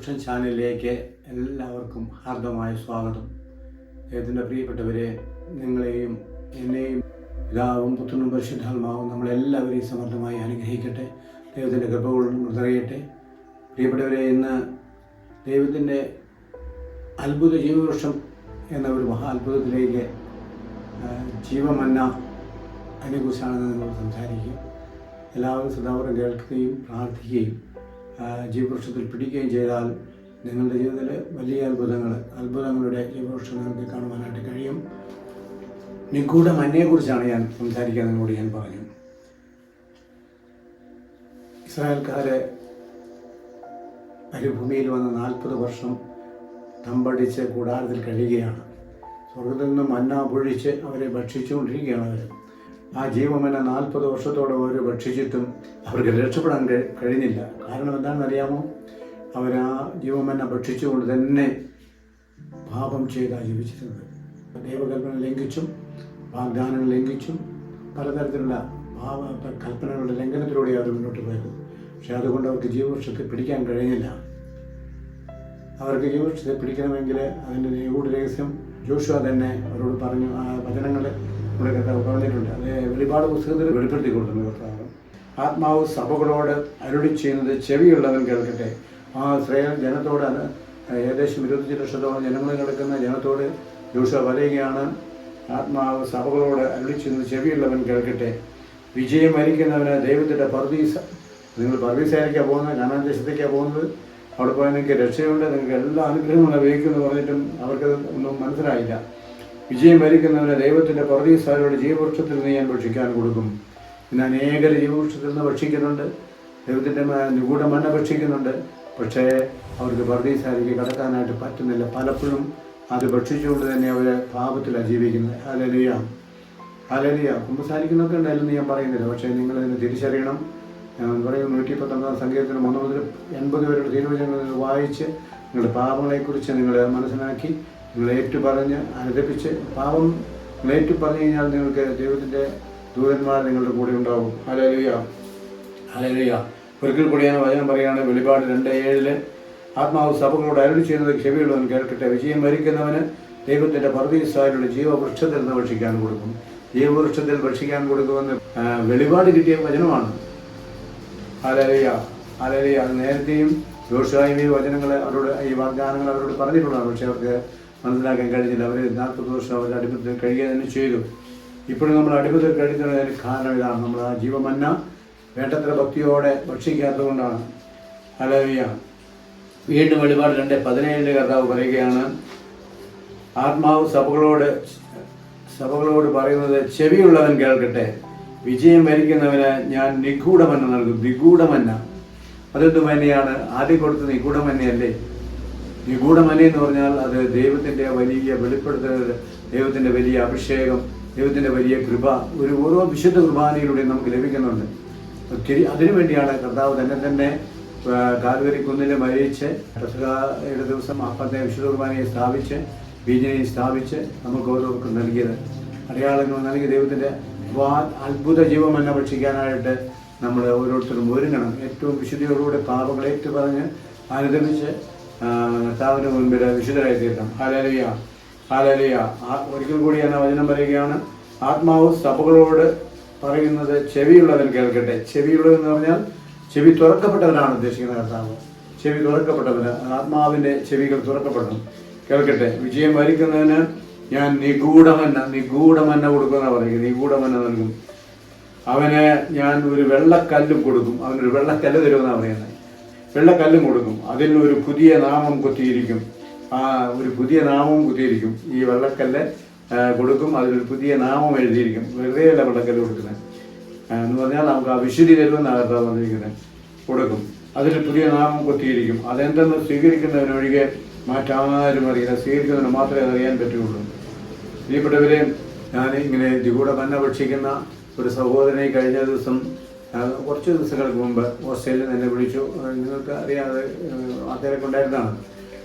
ജീവവൃക്ഷം ചാനലിലേക്ക് എല്ലാവർക്കും ഹാർദമായ സ്വാഗതം. ദൈവത്തിൻ്റെ പ്രിയപ്പെട്ടവരെ, നിങ്ങളെയും എന്നെയും പിതാവും പുത്രനും പരിശുദ്ധാത്മാവും നമ്മളെല്ലാവരെയും സമർത്ഥമായി അനുഗ്രഹിക്കട്ടെ. ദൈവത്തിൻ്റെ കൃപ കൊണ്ട് നിറയട്ടെ. പ്രിയപ്പെട്ടവരെ, ഇന്ന് ദൈവത്തിൻ്റെ അത്ഭുത ജീവവൃക്ഷം എന്ന ഒരു മഹാ അത്ഭുതത്തിലേക്ക് ജീവമന്ന അതിനെക്കുറിച്ചാണ് നിങ്ങൾ സംസാരിക്കുക. എല്ലാവരും ശ്രദ്ധാപൂർവ്വം കേൾക്കുകയും പ്രാർത്ഥിക്കുകയും ജീവവൃക്ഷത്തിൽ പിടിക്കുകയും ചെയ്താൽ നിങ്ങളുടെ ജീവിതത്തിൽ വലിയ അത്ഭുതങ്ങളുടെ ജീവവൃക്ഷം നിങ്ങൾക്ക് കാണുവാനായിട്ട് കഴിയും. നിഗൂഢ മഞ്ഞയെക്കുറിച്ചാണ് ഞാൻ സംസാരിക്കാൻ നിങ്ങളോട് ഞാൻ പറഞ്ഞു. ഇസ്രായേൽക്കാരെ മരുഭൂമിയിൽ വന്ന് 40 വർഷം തമ്പടിച്ച് കൂടാരത്തിൽ കഴിയുകയാണ്. സ്വർഗത്തിൽ നിന്ന് മന്ന പൊഴിച്ച് അവരെ ഭക്ഷിച്ചുകൊണ്ടിരിക്കുകയാണ്. ആ ജീവമന്ന 40 വർഷത്തോടെ അവർ ഭക്ഷിച്ചിട്ടും അവർക്ക് രക്ഷപ്പെടാൻ കഴിഞ്ഞില്ല. കാരണം എന്താണെന്നറിയാമോ? അവർ ആ ജീവമന്ന ഭക്ഷിച്ചുകൊണ്ട് തന്നെ പാപം ചെയ്താണ് ജീവിച്ചിരുന്നത്. ദൈവകൽപ്പന ലംഘിച്ചും വാഗ്ദാനങ്ങൾ ലംഘിച്ചും പലതരത്തിലുള്ള കൽപ്പനകളുടെ ലംഘനത്തിലൂടെ അവർ മുന്നോട്ട് പോയത്. പക്ഷെ അതുകൊണ്ട് അവർക്ക് ജീവവൃക്ഷത്തെ പിടിക്കാൻ കഴിഞ്ഞില്ല. അവർക്ക് ജീവവൃക്ഷത്തെ പിടിക്കണമെങ്കിൽ അതിൻ്റെ നിഗൂഢ രഹസ്യം ജോഷുവ തന്നെ അവരോട് പറഞ്ഞു. ആ വചനങ്ങൾ ഇവിടെ കർത്താവ് പറഞ്ഞിട്ടുണ്ട്. അത് വെളിപാട് പുസ്തകത്തിൽ വെളിപ്പെടുത്തി കൊടുക്കുന്നു കർത്താവ്. ആത്മാവ് സഭകളോട് അരുളി ചെയ്യുന്നത് ചെവിയുള്ളവൻ കേൾക്കട്ടെ. ആ ഇസ്രായേൽ ജനത്തോട്, ഏകദേശം 25 ലക്ഷത്തോളം ജനങ്ങൾ കിടക്കുന്ന ജനത്തോട് ജോഷുവ പറയുകയാണ്, ആത്മാവ് സഭകളോട് അരുളി ചെയ്യുന്നത് ചെവിയുള്ളവൻ കേൾക്കട്ടെ. വിജയം വരിക്കുന്നവന് ദൈവത്തിൻ്റെ പർദീസ. നിങ്ങൾ പർദീസയിലേക്കാണ് പോകുന്നത്, കനാൻ ദേശത്തേക്കാണ് പോകുന്നത്. അവിടെ പോയാൽ നിങ്ങൾക്ക് രക്ഷയുണ്ട്, നിങ്ങൾക്ക് എല്ലാ അനുഗ്രഹങ്ങളും ഉപയോഗിക്കുമെന്ന് പറഞ്ഞിട്ടും അവർക്കത് ഒന്നും മനസ്സിലായില്ല. വിജയം വരിക്കുന്നവന് ദൈവത്തിൻ്റെ പർദീസയുടെ ജീവവൃക്ഷത്തിൽ നിന്ന് ഞാൻ ഭക്ഷിക്കാൻ കൊടുക്കും. ഇന്ന് അനേകർ ജീവവൃക്ഷത്തിൽ നിന്ന് ഭക്ഷിക്കുന്നുണ്ട്, ദൈവത്തിൻ്റെ നിഗൂഢ മന്ന ഭക്ഷിക്കുന്നുണ്ട്. പക്ഷേ അവർക്ക് പർദീസയിലേക്ക് കടക്കാനായിട്ട് പറ്റുന്നില്ല. പലപ്പോഴും അത് ഭക്ഷിച്ചുകൊണ്ട് തന്നെ അവർ പാപത്തിലാണ് ജീവിക്കുന്നത്. Hallelujah, hallelujah. കുമ്പസാരിക്കുന്നൊക്കെ ഉണ്ടായില്ലെന്ന് ഞാൻ പറയുന്നില്ല. പക്ഷേ നിങ്ങളിതിനെ തിരിച്ചറിയണം. പറയും 119 സങ്കീർത്തനം 1 മുതൽ 80 വരെയുള്ള തിരുവചനങ്ങൾ വായിച്ച് നിങ്ങളുടെ പാപങ്ങളെക്കുറിച്ച് നിങ്ങൾ മനസ്സിലാക്കി നിങ്ങൾ ഏറ്റുപറഞ്ഞ് അനുദപിച്ച് പാപം ഏറ്റുപറഞ്ഞു കഴിഞ്ഞാൽ നിങ്ങൾക്ക് ദൈവത്തിൻ്റെ ദൂതന്മാർ നിങ്ങളുടെ കൂടെ ഉണ്ടാവും. Hallelujah, hallelujah. ഒരിക്കൽ കൂടിയാണ് വചനം പറയുകയാണ്. വെളിപാട് 2:7 ആത്മാവ് സഭകളോട് അരുളി ചെയ്യുന്നത് ചെവിയുള്ളവൻ കേൾക്കട്ടെ. വിജയം വരിക്കുന്നവന് ദൈവത്തിൻ്റെ പർദീസയിലുള്ള ജീവവൃക്ഷത്തിൽ നിന്ന് ഭക്ഷിക്കാൻ കൊടുക്കും. ജീവവൃക്ഷത്തിൽ ഭക്ഷിക്കാൻ കൊടുക്കുമെന്ന് വെളിപാട് കിട്ടിയ വചനമാണ്. Hallelujah, hallelujah. അത് നേരത്തെയും ജോഷുവയും ഈ വചനങ്ങൾ അവരോട്, ഈ വാഗ്ദാനങ്ങൾ അവരോട് പറഞ്ഞിട്ടുള്ളതാണ്. പക്ഷേ അവർക്ക് മനസ്സിലാക്കാൻ കഴിഞ്ഞില്ല. അവർ 40 വർഷം അവരുടെ അടിമത്തിൽ കഴിയുക തന്നെ ചെയ്തു. ഇപ്പോഴും നമ്മൾ അടിമത്തിൽ കഴിക്കുന്നതിന് കാരണം ഇതാണ്. നമ്മൾ ആ ജീവമന്ന വേണ്ടത്ര ഭക്തിയോടെ ഭക്ഷിക്കാത്തത് കൊണ്ടാണ്. ഹല്ലേലൂയ. വീണ്ടും വെളിപാട് 2:17 കർത്താവ് പറയുകയാണ്, ആത്മാവ് സഭകളോട് പറയുന്നത് ചെവിയുള്ളവൻ കേൾക്കട്ടെ. വിജയം വരിക്കുന്നവന് ഞാൻ നിഗൂഢമന്ന നൽകും. നിഗൂഢമന്ന അതെന്ത് മന്നയാണ്? ആദ്യം കൊടുത്ത നിഗൂഢമന്നയല്ലേ? നിഗൂഢമന്ന എന്ന് പറഞ്ഞാൽ അത് ദൈവത്തിൻ്റെ വലിയ വെളിപ്പെടുത്തൽ, ദൈവത്തിൻ്റെ വലിയ അഭിഷേകം, ദൈവത്തിൻ്റെ വലിയ കൃപ ഓരോ വിശുദ്ധ കുർബാനയിലൂടെ നമുക്ക് ലഭിക്കുന്നുണ്ട്. ഒത്തിരി അതിനുവേണ്ടിയാണ് കർത്താവ് തന്നെ കാൽവരി കുന്നിൽ മരിച്ച് പെസഹയുടെ ദിവസം അപ്പത്തെ വിശുദ്ധ കുർബാനയെ സ്ഥാപിച്ച് ബീജനെയും സ്ഥാപിച്ച് നമുക്ക് ഓരോർക്കും നൽകിയത്. അടയാളങ്ങൾ നൽകി ദൈവത്തിൻ്റെ അത്ഭുത ജീവമന്ന ഭക്ഷിക്കാനായിട്ട് നമ്മൾ ഓരോരുത്തരും ഒരുങ്ങണം. ഏറ്റവും വിശുദ്ധിയോടുകൂടെ പാപങ്ങൾ ഏറ്റുപറഞ്ഞ് അനുദമിച്ച് കർത്താവിന് മുൻപിൽ വിശുദ്ധരായി തീരണം. Hallelujah, hallelujah. ഒരിക്കൽ കൂടി എന്ന വചനം പറയുകയാണ്, ആത്മാവ് സഭകളോട് പറയുന്നത് ചെവിയുള്ളവൻ കേൾക്കട്ടെ. ചെവിയുള്ളവെന്ന് പറഞ്ഞാൽ ചെവി തുറക്കപ്പെട്ടവനാണ് ഉദ്ദേശിക്കുന്നത് കർത്താവ്. ചെവി തുറക്കപ്പെട്ടവന്, ആത്മാവിൻ്റെ ചെവികൾ തുറക്കപ്പെടണം. കേൾക്കട്ടെ. വിജയം വരിക്കുന്നതിന് ഞാൻ നിഗൂഢമന്ന കൊടുക്കുമെന്നാണ് പറയുന്നത്. നിഗൂഢമന്ന നൽകും. അവന് ഞാൻ ഒരു വെള്ളക്കല്ലും കൊടുക്കും. അവനൊരു വെള്ളക്കല്ല് തരുമെന്നാണ് പറയുന്നത്. വെള്ളക്കല്ലും കൊടുക്കും. അതിൽ ഒരു പുതിയ നാമം കുത്തിയിരിക്കും. ഒരു പുതിയ നാമം കുത്തിയിരിക്കും. ഈ വെള്ളക്കല്ല് കൊടുക്കും. അതിലൊരു പുതിയ നാമം എഴുതിയിരിക്കും. വെറുതെ അല്ല വെള്ളക്കല്ല് കൊടുക്കുന്നത് എന്ന് പറഞ്ഞാൽ നമുക്ക് ആ വിശുദ്ധി തരുമെന്നാണ് കർത്താവ് പറഞ്ഞിരിക്കുന്നത്. കൊടുക്കും. അതിൽ പുതിയ നാമം കുത്തിയിരിക്കും. അതെന്തെന്ന് സ്വീകരിക്കുന്നതിനൊഴികെ മറ്റാരും അറിയില്ല. സ്വീകരിക്കുന്നതിന് മാത്രമേ അതറിയാൻ പറ്റുകയുള്ളൂ. പ്രിയപ്പെട്ടവരെ, ഞാൻ ഇങ്ങനെ നിഗൂഢ മന്ന ഭക്ഷിക്കുന്ന ഒരു സഹോദരനെ കഴിഞ്ഞ ദിവസം, കുറച്ച് ദിവസങ്ങൾക്ക് മുമ്പ് ഓസ്ട്രേലിയയിൽ എന്നെ വിളിച്ചു. നിങ്ങൾക്ക് അറിയാതെ അദ്ദേഹം ഉണ്ടായിരുന്നതാണ്.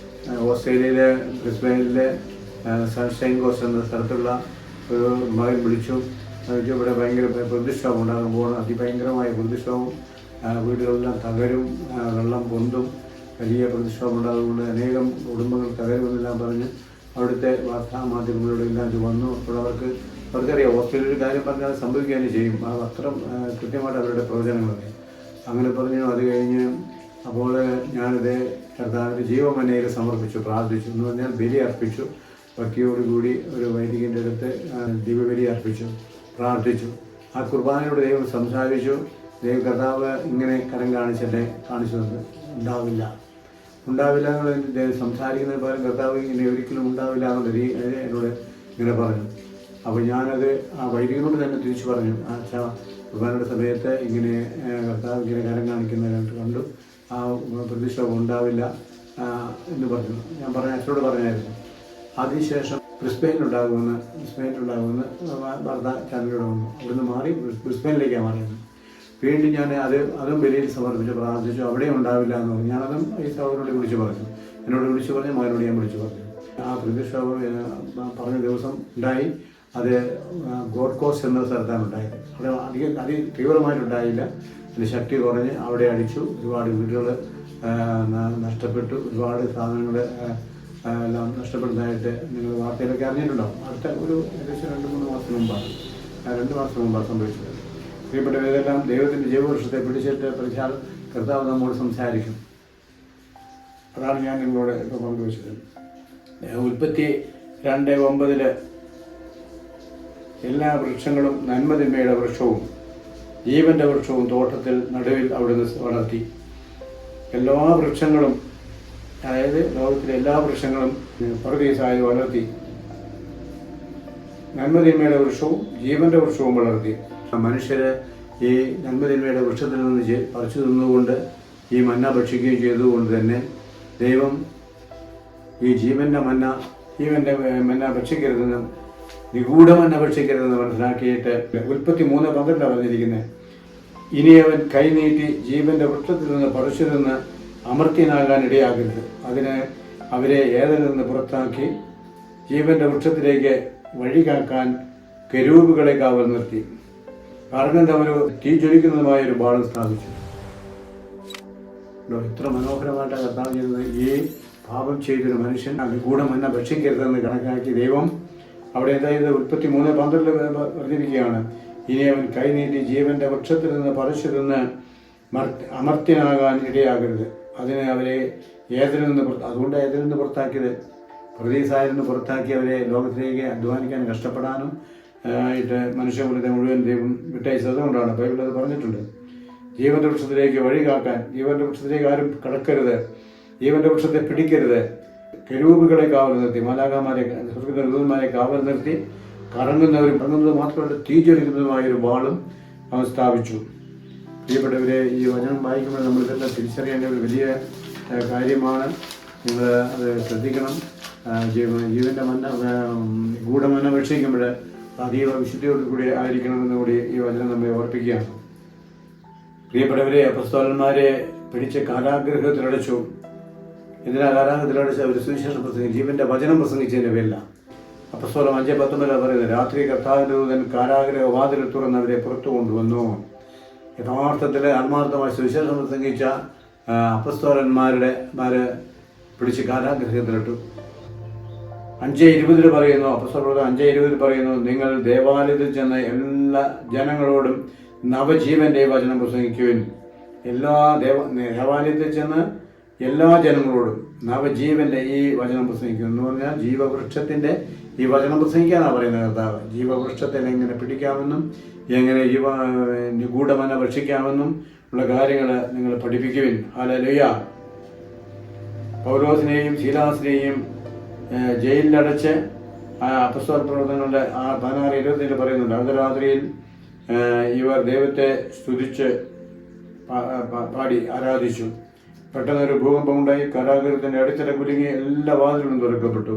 ഓസ്ട്രേലിയയിലെ ബ്രിസ്ബെയിനിലെ സൺഷൈൻ കോസ്റ്റ് എന്ന സ്ഥലത്തുള്ള ഒരു മകൻ വിളിച്ചു. ഇവിടെ ഭയങ്കര പ്രതിഷ്ഠാപം ഉണ്ടാകാൻ പോകുന്നത്. അതിഭയങ്കരമായ പ്രതിഷ്ഠാവും, വീടുകളെല്ലാം തകരും, വെള്ളം പൊന്തും, വലിയ പ്രതിഷേധം ഉണ്ടാകുന്നത് അനേകം കുടുംബങ്ങൾ തകരുമെന്നെല്ലാം പറഞ്ഞ് അവിടുത്തെ വാർത്താ മാധ്യമങ്ങളുടെ എല്ലാം വന്നു. അപ്പോൾ അവർക്കറിയാം ഓസ്ട്രേലിയ ഒരു കാര്യം പറഞ്ഞാൽ സംഭവിക്കുകയും ചെയ്യും. ആ അത്ര കൃത്യമായിട്ട് അവരുടെ പ്രവചനങ്ങളൊക്കെ അങ്ങനെ പറഞ്ഞു. അത് കഴിഞ്ഞ് അപ്പോൾ ഞാനിത് കർത്താവിൻ്റെ ജീവമനയിൽ സമർപ്പിച്ചു, പ്രാർത്ഥിച്ചു. എന്ന് പറഞ്ഞാൽ ബലി അർപ്പിച്ചു. ഭക്തിയോടുകൂടി ഒരു വൈദികൻ്റെ അടുത്ത് ദിവ്യബലി അർപ്പിച്ചു, പ്രാർത്ഥിച്ചു. ആ കുർബാനയോട് ദൈവം സംസാരിച്ചു. കർത്താവ് ഇങ്ങനെ കരം കാണിച്ചു തന്നു, ഉണ്ടാവില്ല എന്നുള്ള സംസാരിക്കുന്നതിന് പകരം കർത്താവ് ഇങ്ങനെ ഒരിക്കലും ഉണ്ടാവില്ല എന്നുള്ള എന്നോട് ഇങ്ങനെ പറഞ്ഞു. അപ്പോൾ ഞാനത് ആ വൈദികനോട് തന്നെ തിരിച്ചു പറഞ്ഞു. ആ കുർബാനയുടെ സമയത്ത് ഇങ്ങനെ കർത്താവ് ഇങ്ങനെ കരം കാണിക്കുന്നതിനായിട്ട് കണ്ടു, ആ പ്രതിഷേധം ഉണ്ടാവില്ല എന്ന് പറഞ്ഞു. ഞാൻ അച്ഛനോട് പറഞ്ഞായിരുന്നു. അതിനുശേഷം ബ്രിസ്ബെയിനിലുണ്ടാകുമെന്ന് വാർത്താ ചാനലിലൂടെ വന്നു. അവിടുന്ന് മാറി ബ്രിസ്ബെയിനിലേക്കാണ് മാറിയത്. വീണ്ടും ഞാൻ അതും ബലിയിൽ സമർപ്പിച്ച് പ്രാർത്ഥിച്ചു. അവിടെയും ഉണ്ടാവില്ല എന്ന് പറഞ്ഞു. ഞാനതും ഈ സഹോദരനോട് വിളിച്ചു പറഞ്ഞു, മകനോട് ഞാൻ വിളിച്ചു പറഞ്ഞു. ആ പ്രതിഷേധം പറഞ്ഞ ദിവസം ഉണ്ടായി. അത് ഗോഡ് കോസ്റ്റ് എന്ന സ്ഥലത്താണ് ഉണ്ടായത്. അവിടെ തീവ്രമായിട്ടുണ്ടായില്ല. അതിന് ശക്തി കുറഞ്ഞ് അവിടെ അടിച്ചു. ഒരുപാട് വീടുകൾ നഷ്ടപ്പെട്ടു, ഒരുപാട് സാധനങ്ങൾ എല്ലാം നഷ്ടപ്പെടുന്നതായിട്ട് നിങ്ങൾ വാർത്തയിലൊക്കെ അറിഞ്ഞിട്ടുണ്ടാവും. അടുത്ത ഏകദേശം 2-3 മാസം മുമ്പാണ് സംഭവിച്ചത്. പ്രിയപ്പെട്ടവരെല്ലാം ദൈവത്തിൻ്റെ ജീവവൃക്ഷത്തെ പിടിച്ചിട്ട് പ്രഖ്യാൽ കർത്താവ് നമ്മോട് സംസാരിക്കും. അതാണ് ഞാൻ നിങ്ങളോട് ഇപ്പോൾ പങ്കുവച്ചത്. ഉൽപ്പത്തി 2:9 എല്ലാ വൃക്ഷങ്ങളും നന്മതിന്മയുടെ വൃക്ഷവും ജീവൻ്റെ വൃക്ഷവും തോട്ടത്തിൽ നടുവിൽ അവിടുന്ന് വളർത്തി. എല്ലാ വൃക്ഷങ്ങളും, അതായത് ലോകത്തിലെ എല്ലാ വൃക്ഷങ്ങളും പറുദീസായി വളർത്തി. നന്മതിന്മയുടെ വൃക്ഷവും ജീവൻ്റെ വൃക്ഷവും വളർത്തി. മനുഷ്യരെ ഈ നന്മതിന്മയുടെ വൃക്ഷത്തിൽ നിന്ന് പറിച്ചു തിന്നുകൊണ്ട് ഈ മന്ന ഭക്ഷിക്കുകയും ചെയ്തുകൊണ്ട് തന്നെ ദൈവം ഈ ജീവൻ്റെ മന്ന ഭക്ഷിക്കരുതെന്നും നിഗൂഢമന്ന ഭക്ഷിക്കരുതെന്ന് മനസ്സിലാക്കിയിട്ട് ഉൽപ്പത്തി 3:12 പറഞ്ഞിരിക്കുന്നത്. ഇനി അവൻ കൈനീട്ടി ജീവൻ്റെ വൃക്ഷത്തിൽ നിന്ന് പറിച്ചു നിന്ന് അമർത്യനാകാൻ ഇടയാകരുത്. അതിന് അവരെ ഏതിൽ നിന്ന് പുറത്താക്കി ജീവൻ്റെ വൃക്ഷത്തിലേക്ക് വഴി കാക്കാൻ കെരൂബുകളെ കാവൽ നിർത്തി. ഒരു തീ ജ്വലിക്കുന്നതുമായ ഒരു ബാളം സ്ഥാപിച്ചു. ഇത്ര മനോഹരമായിട്ടാണ് കർത്താവ് ചെയ്യുന്നത്. ഈ പാപം ചെയ്തൊരു മനുഷ്യൻ നിഗൂഢമന്ന ഭക്ഷിക്കരുതെന്ന് കണക്കാക്കി ദൈവം അവിടെ എന്തായത് ഉൽപ്പത്തി 3:12 പറഞ്ഞിരിക്കുകയാണ്. ഇനി അവൻ കൈനീട്ടി ജീവൻ്റെ വൃക്ഷത്തിൽ നിന്ന് പറിച്ചു നിന്ന് അമർത്യനാകാൻ ഇടയാകരുത്. അതിന് അവരെ അതുകൊണ്ട് ഏതിൽ നിന്ന് പുറത്താക്കിയത്, പ്രതീസായിൽ നിന്ന് പുറത്താക്കി അവരെ ലോകത്തിലേക്ക് അധ്വാനിക്കാൻ കഷ്ടപ്പെടാനും ആയിട്ട് മനുഷ്യകുലത്തെ മുഴുവൻ ദൈവം വിട്ടയച്ചത്. അതുകൊണ്ടാണ് ബൈബിൾ അത് പറഞ്ഞിട്ടുണ്ട്. ജീവൻ്റെ വൃക്ഷത്തിലേക്ക് വഴി കാക്കാൻ, ജീവൻ്റെ വൃക്ഷത്തിലേക്ക് ആരും കടക്കരുത്, ജീവൻ്റെ വൃക്ഷത്തെ പിടിക്കരുത്. കെരൂബുകളെ കാവൽ നിർത്തി, മാലാഖമാരെ ദൂതന്മാരെ കാവൽ നിർത്തി. കറങ്ങുന്നത് മാത്രമല്ല തീ ജ്വലിക്കുന്നതുമായൊരു വാളും അവൻ സ്ഥാപിച്ചു. പ്രിയപ്പെട്ടവരെ, ഈ വചനം വായിക്കുമ്പോൾ നമ്മളിതെല്ലാം തിരിച്ചറിയേണ്ട ഒരു വലിയ കാര്യമാണ്. നിങ്ങൾ അത് ശ്രദ്ധിക്കണം. ജീവൻ്റെ ഗൂഢമന്ന ഭക്ഷിക്കുമ്പോൾ അതീവ വിശുദ്ധിയോടുകൂടി ആയിരിക്കണമെന്നുകൂടി ഈ വചനം നമ്മെ ഓർപ്പിക്കുകയാണ്. പ്രിയപ്പെട്ടവരെ, അപ്പസ്തോലന്മാരെ പിടിച്ച് കാരാഗൃഹത്തിലടച്ചു. എന്തിനാ കാരാഗൃഹത്തിലടച്ച്? അവർ സുവിശേഷം പ്രസംഗിച്ചു, ജീവൻ്റെ വചനം പ്രസംഗിച്ചതിൻ്റെ പേരില്ല. അപ്പസ്തോലൻ 5:19 പറയുന്നത്, രാത്രി കർത്താവിൻ്റെ ദൂതൻ കാരാഗൃഹ വാതിൽ തുറന്ന് അവരെ പുറത്തു കൊണ്ടുവന്നു. യഥാർത്ഥത്തിൽ ആത്മാർത്ഥമായി സുവിശേഷം പ്രസംഗിച്ച അപ്പസ്തോലന്മാരെ പിടിച്ച് കാരാഗൃഹത്തിലിട്ടു. 5:20 പറയുന്നു, അപ്പസ്തോലൻ 5:20 പറയുന്നു, നിങ്ങൾ ദേവാലയത്തിൽ ചെന്ന എല്ലാ ജനങ്ങളോടും നവജീവൻ്റെ വചനം പ്രസംഗിക്കുവിൻ. ദേവാലയത്തിൽ ചെന്ന് എല്ലാ ജനങ്ങളോടും നവജീവൻ്റെ ഈ വചനം പ്രസംഗിക്കും എന്ന് പറഞ്ഞാൽ ജീവവൃക്ഷത്തിൻ്റെ ഈ വചനം പ്രസംഗിക്കാനാണ് പറയുന്നത് കർത്താവ്. ജീവവൃക്ഷത്തെ എങ്ങനെ പിടിക്കാമെന്നും എങ്ങനെ നിഗൂഢമന ഭക്ഷിക്കാമെന്നും ഉള്ള കാര്യങ്ങൾ നിങ്ങൾ പഠിപ്പിക്കുവിൻ. ഹല്ലേലൂയ. പൗലോസിനെയും ശീലാസിനെയും ജയിലിലടച്ച് അപ്പസ്തോല പ്രവർത്തനങ്ങളുടെ 16:27 പറയുന്നുണ്ട്. അർദ്ധരാത്രിയിൽ ഇവർ ദൈവത്തെ സ്തുതിച്ച് പാടി ആരാധിച്ചു. പെട്ടെന്നൊരു ഭൂകമ്പമുണ്ടായി. കാരാഗൃഹത്തിൻ്റെ അടിത്തറ കുലുങ്ങി എല്ലാ വാതിലുകളും തുറക്കപ്പെട്ടു.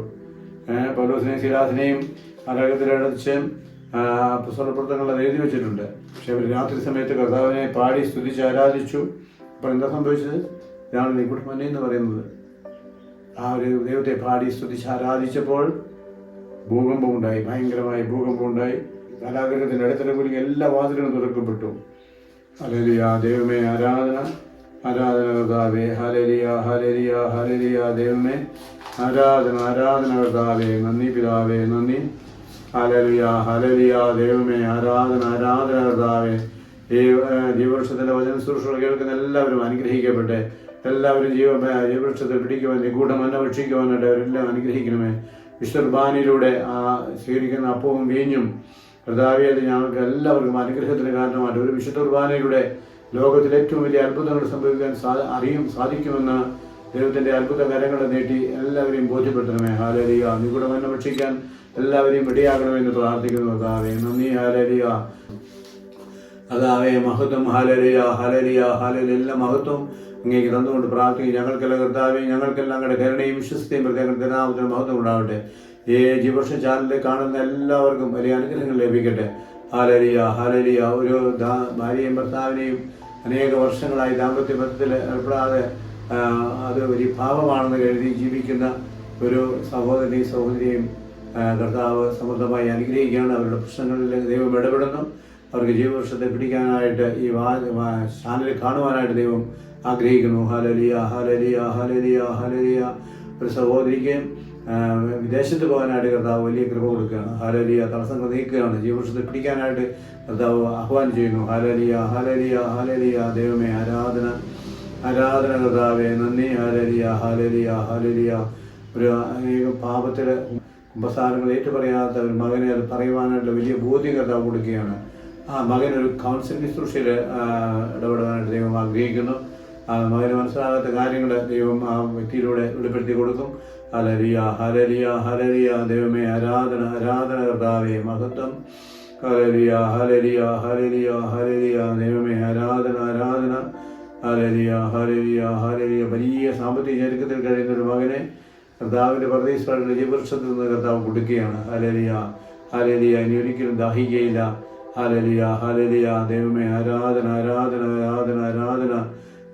പൗലോസിനെയും ശീലാസിനെയും കാരാഗൃഹത്തിലടച്ച് അപ്പസ്തോല പ്രവർത്തനങ്ങൾ എഴുതി വെച്ചിട്ടുണ്ട്. പക്ഷെ അവർ രാത്രി സമയത്ത് കർത്താവിനെ പാടി സ്തുതിച്ച് ആരാധിച്ചു. അപ്പോൾ എന്താ സംഭവിച്ചത്? ഇതാണ് നിഗൂഢമന എന്ന് പറയുന്നത്. ആ ഒരു ദൈവത്തെ പാടി സ്തുതിച്ച് ആരാധിച്ചപ്പോൾ ഭൂകമ്പമുണ്ടായി, ഭയങ്കരമായ ഭൂകമ്പമുണ്ടായി. കാരാഗൃഹത്തിൻ്റെ അടിത്തറ കുലുങ്ങി എല്ലാ വാതിലുകളും തുറക്കപ്പെട്ടു. ഹല്ലേലൂയ. ദൈവമേ ആരാധന. ആരാധന കർത്താവേ. ഹല്ലേലൂയ ഹല്ലേലൂയ ഹല്ലേലൂയ ദൈവമേ ആരാധന ആരാധന കർത്താവേ. നന്ദി പിതാവേ നന്ദി. ഹല്ലേലൂയ ഹല്ലേലൂയ ദൈവമേ ആരാധന ആരാധന കർത്താവേ. ഈ ജീവവൃക്ഷത്തിൻ്റെ വചന ശുശ്രൂഷ കേൾക്കുന്ന എല്ലാവരും അനുഗ്രഹിക്കട്ടെ. എല്ലാവരും ജീവവൃക്ഷത്തെ പിടിക്കുവാൻ നിഗൂഢമന്ന ഭക്ഷിക്കുവാനായിട്ട് അവരെല്ലാം അനുഗ്രഹിക്കണമേ. വിശുദ്ധ കുർബാനയിലൂടെ സ്വീകരിക്കുന്ന അപ്പവും വീഞ്ഞും കർത്താവേ അത് ഞങ്ങൾക്ക് എല്ലാവർക്കും അനുഗ്രഹത്തിന് കാരണമായിട്ട് ഒരു വിശുദ്ധ കുർബാനയിലൂടെ ലോകത്തിൽ ഏറ്റവും വലിയ അത്ഭുതങ്ങൾ സംഭവിക്കാൻ സാധിക്കുമെന്ന് ദൈവത്തിൻ്റെ അത്ഭുത കരങ്ങളെ നീട്ടി എല്ലാവരെയും ബോധ്യപ്പെടുത്തണമേ. ഹല്ലേലൂയ. നിഗൂഢമന്ന ഭക്ഷിക്കാൻ എല്ലാവരെയും ഇടയാക്കണമെന്ന് പ്രാർത്ഥിക്കുന്നു കർത്താവേ. നന്ദി. ഹല്ലേലൂയ കർത്താവേ. മഹത്വം. Hallelujah hallelujah hallelujah. എല്ലാ മഹത്വം അങ്ങേക്ക് തന്നുകൊണ്ട് പ്രാർത്ഥിക്കും. ഞങ്ങൾക്കെല്ലാം കർത്താവേ ഞങ്ങൾക്കെല്ലാം അങ്ങയുടെ കരുണയും വിശ്വസ്തയും പ്രത്യേക തിരുനാമത്തിന് മഹത്വം ഉണ്ടാവട്ടെ. ഈ ജീവവൃക്ഷ ചാനലിൽ കാണുന്ന എല്ലാവർക്കും വലിയ അനുഗ്രഹങ്ങൾ ലഭിക്കട്ടെ. Hallelujah hallelujah. ഒരു ഭാര്യയും ഭർത്താവിനെയും അനേക വർഷങ്ങളായി ദാമ്പത്യ ബന്ധത്തിൽ ഏർപ്പെടാതെ അത് വലിയ പാപമാണെന്ന് കരുതി ജീവിക്കുന്ന ഒരു സഹോദരിയെയും കർത്താവ് സമൃദ്ധമായി അനുഗ്രഹിക്കുകയാണ്. അവരുടെ പ്രശ്നങ്ങളിൽ ദൈവം ഇടപെടുന്നു. അവർക്ക് ജീവവൃക്ഷത്തെ പിടിക്കാനായിട്ട് ഈ ചാനൽ കാണുവാനായിട്ട് ദൈവം ആഗ്രഹിക്കുന്നു. Hallelujah hallelujah hallelujah hallelujah. ഒരു സഹോദരിക്ക് വിദേശത്ത് പോകാനായിട്ട് കർത്താവ് വലിയ കൃപ കൊടുക്കുകയാണ്. ഹല്ലേലൂയ. തടസ്സങ്ങൾ നീക്കുകയാണ്. ജീവവൃക്ഷത്തെ പിടിക്കാനായിട്ട് കർത്താവ് ആഹ്വാനം ചെയ്യുന്നു. ഹല്ലേലൂയ ഹല്ലേലൂയ ഹല്ലേലൂയ ദൈവമേ ആരാധന ആരാധന കർത്താവേ നന്ദി. Hallelujah hallelujah hallelujah. ഒരു അനേകം പാപത്തിൽ കുമ്പസാരങ്ങൾ ഏറ്റുപറയാത്ത ഒരു മകനെ അത് പറയുവാനായിട്ട് വലിയ ബോധ്യം കർത്താവ് കൊടുക്കുകയാണ്. ആ മകൻ ഒരു കൗൺസിലിംഗ് ശുശ്രൂഷയിൽ ഇടപെടാനായിട്ട് ദൈവം ആഗ്രഹിക്കുന്നു. ആ മകന് മനസ്സിലാകാത്ത കാര്യങ്ങൾ ദൈവം ആ വ്യക്തിയിലൂടെ വെളിപ്പെടുത്തി കൊടുക്കും. ഹല്ലേലൂയ ഹല്ലേലൂയ ഹല്ലേലൂയ ദൈവമേ ആരാധന ആരാധന കർത്താവേ മഹത്വം. ഹല്ലേലൂയ ഹല്ലേലൂയ ഹല്ലേലൂയ ഹല്ലേലൂയ ദൈവമേ ആരാധന ആരാധന. Hallelujah hallelujah hallelujah. വലിയ സാമ്പത്തിക ഞെരുക്കത്തിൽ കഴിയുന്ന ഒരു മകനെ കർത്താവിൻ്റെ പരദീസയുടെ ജീവവൃക്ഷത്തിൽ നിന്ന് കർത്താവ് കൊടുക്കുകയാണ്. Hallelujah hallelujah. ഇനി ഒരിക്കലും ദാഹിക്കുകയില്ല. ഹല്ലേലൂയ ഹല്ലേലൂയ ദൈവമേ ആരാധന ആരാധന ആരാധന ആരാധന.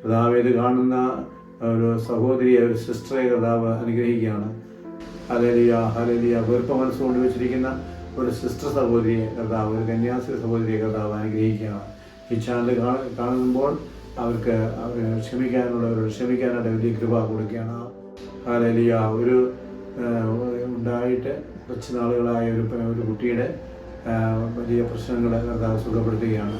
കർത്താവ് ഇത് കാണുന്ന ഒരു സഹോദരിയെ ഒരു സിസ്റ്ററെ കർത്താവ് അനുഗ്രഹിക്കുകയാണ്. Hallelujah hallelujah. വെറുപ്പ മനസ്സുകൊണ്ട് വെച്ചിരിക്കുന്ന ഒരു സിസ്റ്റർ സഹോദരിയെ കർത്താവ് ഒരു കന്യാസ്ത്രീ സഹോദരിയെ കർത്താവ് അനുഗ്രഹിക്കുകയാണ്. ഈ ചാനൽ കാണുമ്പോൾ അവർക്ക് ക്ഷമിക്കാനായിട്ട് വലിയ കൃപ കൊടുക്കുകയാണ്. ഹല്ലേലൂയ. ഒരു ഉണ്ടായിട്ട് കുറച്ച് നാളുകളായ ഒരു കുട്ടിയുടെ വലിയ പ്രശ്നങ്ങൾ കർത്താവ് സുഖപ്പെടുത്തുകയാണ്.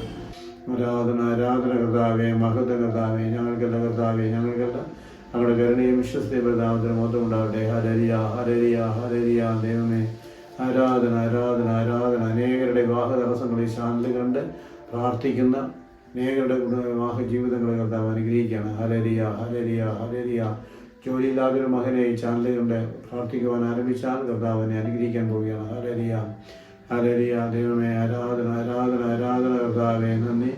ആരാധന ആരാധന കർത്താവേ മഹത്വ കർത്താവേ ഞങ്ങൾക്കെല്ലാം കർത്താവേ ഞങ്ങൾക്കെല്ലാം ഞങ്ങളുടെ കരുണയും വിശ്വസ്തയും കർത്താവത്തിന് മൊത്തം ഉണ്ടാവട്ടെ. ഹല്ലേലൂയ ഹല്ലേലൂയ ഹല്ലേലൂയ ദൈവമേ ആരാധന ആരാധന ആരാധന. അനേകരുടെ വിവാഹ തടസ്സങ്ങൾ ഈ ചാനൽ കണ്ട് പ്രാർത്ഥിക്കുന്ന അനേകരുടെ വിവാഹ ജീവിതങ്ങളെ കർത്താവ് അനുഗ്രഹിക്കുകയാണ്. Hallelujah hallelujah hallelujah. ജോലിയില്ലാതൊരു മകനെ ഈ ചാനൽ കൊണ്ട് പ്രാർത്ഥിക്കുവാൻ ആരംഭിച്ചാൽ കർത്താവിനെ അനുഗ്രഹിക്കാൻ പോവുകയാണ്. ഹല്ലേലൂയ ഹല്ലേലൂയ ദൈവമേ ആരാധന ആരാധന ആരാധന കർത്താവേ നന്ദി.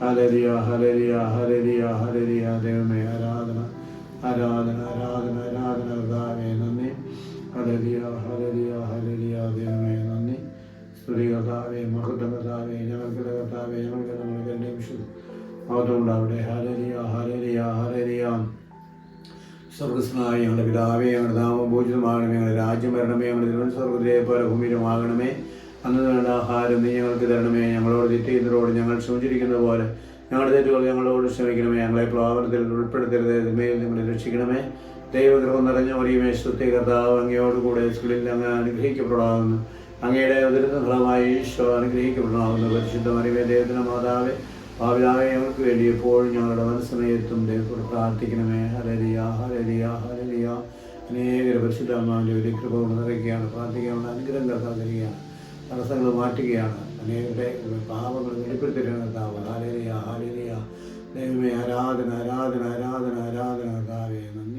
ഹല്ലേലൂയ ഹല്ലേലൂയ ഹല്ലേലൂയ ഹല്ലേലൂയ ദൈവമേ ആരാധന ആരാധന ആരാധന ആരാധന കർത്താവേ നന്ദി. ഹല്ലേലൂയ ഹല്ലേലൂയ ഹല്ലേലൂയ ദൈവമേ നന്ദി. സ്തുതി കർത്താവേ മഹത്വം കർത്താവേ ഞങ്ങൾക്കുള്ള കർത്താവേ ഞങ്ങൾക്ക് ഞങ്ങൾക്ക് എൻ്റെ വിശുദ്ധ മഹത്വം ഉണ്ടാവട്ടെ. Hallelujah hallelujah hallelujah. സ്വർഗസ്നായ ഞങ്ങളുടെ പിതാവേ ഞങ്ങളുടെ നാമം പൂജിതമാകണമേ. ഞങ്ങളുടെ രാജ്യം വരണമേ. ഞങ്ങളുടെ തിരുവനന്തപുരത്തെ പോലെ ഭൂമിയിലുമാകണമേ. അന്ന് വേണ്ട ആഹാരം നീ ഞങ്ങൾക്ക് തരണമേ. ഞങ്ങളോട് തെറ്റ് ചെയ്യുന്നവരോട് ഞങ്ങൾ ക്ഷമിച്ചിരിക്കുന്ന പോലെ ഞങ്ങളുടെ തെറ്റുകൾ ഞങ്ങളോട് ക്ഷമിക്കണമേ. ഞങ്ങളെ പ്രലോഭനത്തിൽ ഉൾപ്പെടുത്തരുത്. തിന്മയിൽ ഞങ്ങളെ രക്ഷിക്കണമേ. ദൈവകൃപ നിറഞ്ഞ മറിയമേ സ്തുതി. കർത്താവ് അങ്ങയോടുകൂടെ സ്കൂളിൽ അങ്ങ് അനുഗ്രഹിക്കപ്പെടാവുന്നു. അങ്ങയുടെ ഉദരത്തിൻ ഫലമായി ഈശോ അനുഗ്രഹിക്കപ്പെടാവുന്നു. പരിശുദ്ധ മറിയമേ ദൈവത്തിന്റെ മാതാവേ ഭാവിയായ ഞങ്ങൾക്ക് വേണ്ടി എപ്പോഴും ഞങ്ങളുടെ മനസ്സമയത്തും ദൈവത്തോട് പ്രാർത്ഥിക്കണമേ. Hallelujah hallelujah hallelujah. അനേകരെ പരിശുദ്ധ അമ്മാവിൻ്റെ വലിയ കൃപ കൊണ്ട് നിറയ്ക്കുകയാണ്. പ്രാർത്ഥിക്കാനുള്ള അനുഗ്രഹം കർത്താവ് തരികയാണ്. തടസ്സങ്ങൾ മാറ്റുകയാണ്. അനേകരുടെ പാപങ്ങൾ വെളിപ്പെടുത്തിയാണ് കർത്താവ്. ഹല്ലേലൂയ ഹല്ലേലൂയ ദൈവമേ ആരാധന ആരാധന ആരാധന ആരാധന കർത്താവേ നന്ദി.